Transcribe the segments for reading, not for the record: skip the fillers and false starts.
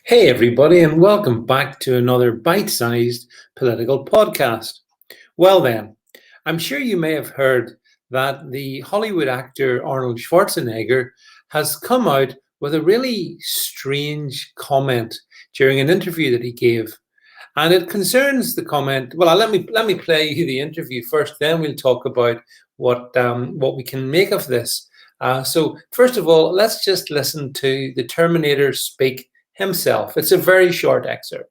Hey, everybody, and welcome back to another bite-sized political podcast. Well, then, I'm sure you may have heard that the Hollywood actor Arnold Schwarzenegger has come out with a really strange comment during an interview that he gave. And it concerns the comment. Well, let me play you the interview first, then we'll talk about what we can make of this. So, first of all, let's just listen to the Terminator speak himself. It's a very short excerpt.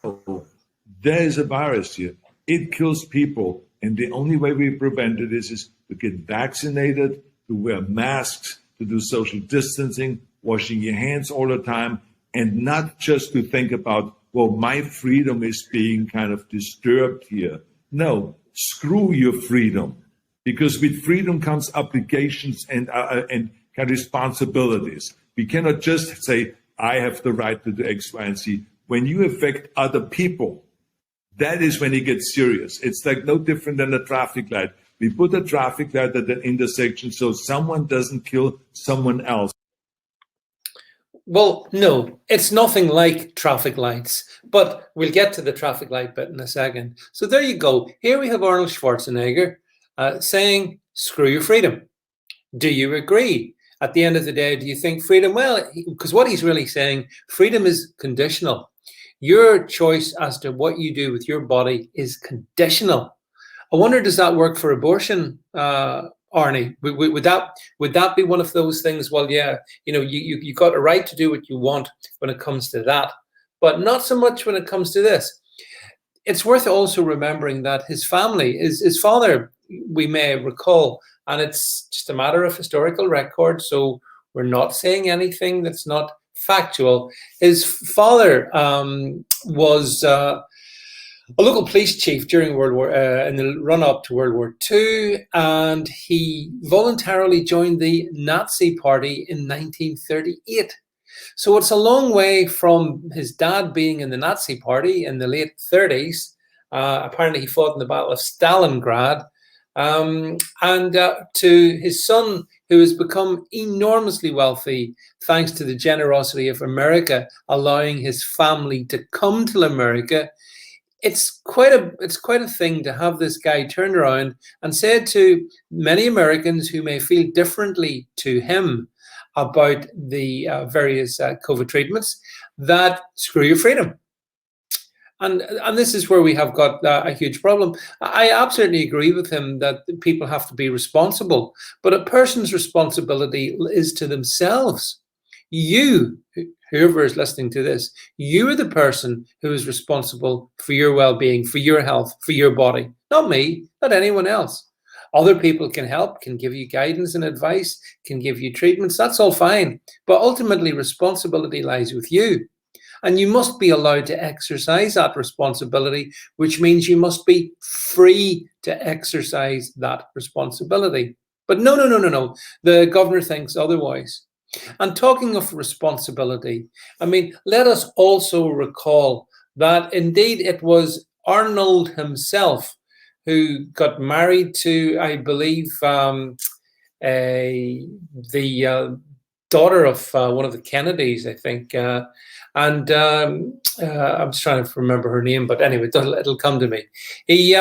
There is a virus here. It kills people. And the only way we prevent it is to get vaccinated, to wear masks, to do social distancing, washing your hands all the time, and not just to think about, well, my freedom is being kind of disturbed here. No, screw your freedom. Because with freedom comes obligations and kind of responsibilities. We cannot just say, I have the right to do X, Y, and Z. When you affect other people, that is when it gets serious. It's like no different than a traffic light. We put a traffic light at the intersection so someone doesn't kill someone else. Well, no, it's nothing like traffic lights, but we'll get to the traffic light bit in a second. So there you go. Here we have Arnold Schwarzenegger saying, screw your freedom. Do you agree? At the end of the day, do you think freedom? Well, because what he's really saying, freedom is conditional. Your choice as to what you do with your body is conditional. I wonder, does that work for abortion, Arnie? Would that be one of those things? Well, yeah, you got a right to do what you want when it comes to that, but not so much when it comes to this. It's worth also remembering that his family, his father, we may recall, and it's just a matter of historical record, so we're not saying anything that's not factual. His father was a local police chief during World War, in the run-up to World War II, and he voluntarily joined the Nazi Party in 1938. So it's a long way from his dad being in the Nazi Party in the late 30s. Apparently, he fought in the Battle of Stalingrad. And to his son, who has become enormously wealthy thanks to the generosity of America, allowing his family to come to America. It's quite a thing to have this guy turn around and say to many Americans who may feel differently to him about the various COVID treatments, that screw your freedom. And this is where we have got a huge problem. I absolutely agree with him that people have to be responsible, but a person's responsibility is to themselves. You, whoever is listening to this, you are the person who is responsible for your well-being, for your health, for your body. Not me, not anyone else. Other people can help, can give you guidance and advice, can give you treatments. That's all fine. But ultimately, responsibility lies with you. And you must be allowed to exercise that responsibility, which means you must be free to exercise that responsibility. But no. The governor thinks otherwise. And talking of responsibility, I mean, let us also recall that indeed it was Arnold himself who got married to, I believe, the daughter of one of the Kennedys, I think. I'm just trying to remember her name, but anyway, it'll come to me. He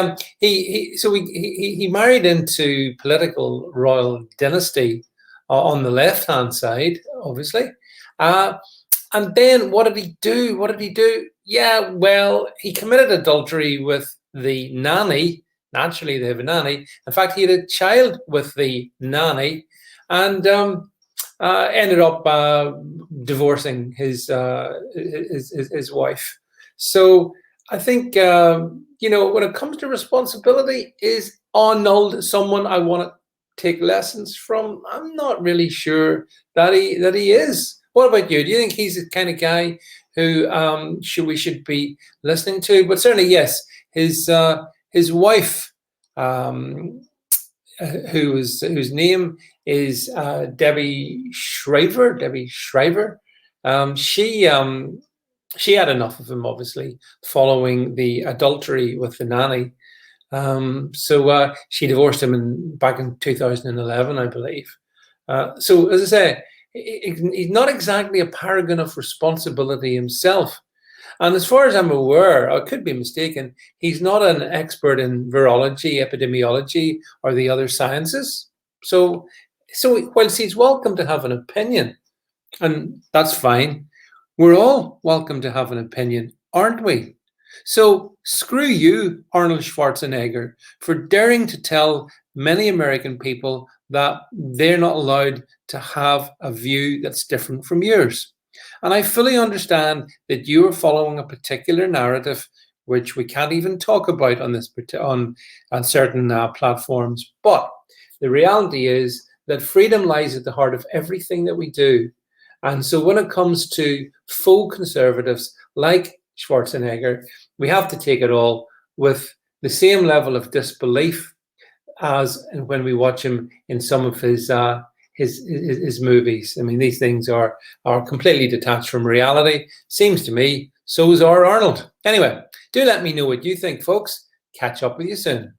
married into political royal dynasty on the left-hand side, obviously. And then what did he do? Yeah, well, he committed adultery with the nanny. Naturally, they have a nanny. In fact, he had a child with the nanny, and ended up divorcing his wife. So I think when it comes to responsibility, is Arnold someone I want to take lessons from? I'm not really sure that he is. What about you? Do you think he's the kind of guy who we should be listening to? But certainly, yes, his wife, whose name is Debbie Shriver. She had enough of him, obviously, following the adultery with the nanny. So she divorced him back in 2011, I believe. So as I say, he's not exactly a paragon of responsibility himself. And as far as I'm aware, I could be mistaken, he's not an expert in virology, epidemiology, or the other sciences. So whilst he's welcome to have an opinion, and that's fine, we're all welcome to have an opinion, aren't we? So screw you, Arnold Schwarzenegger, for daring to tell many American people that they're not allowed to have a view that's different from yours. And I fully understand that you are following a particular narrative which we can't even talk about on certain platforms. But the reality is that freedom lies at the heart of everything that we do. And so when it comes to full conservatives like Schwarzenegger, we have to take it all with the same level of disbelief as when we watch him in some of his movies. I mean, these things are completely detached from reality. Seems to me, so is our Arnold. Anyway, do let me know what you think, folks. Catch up with you soon.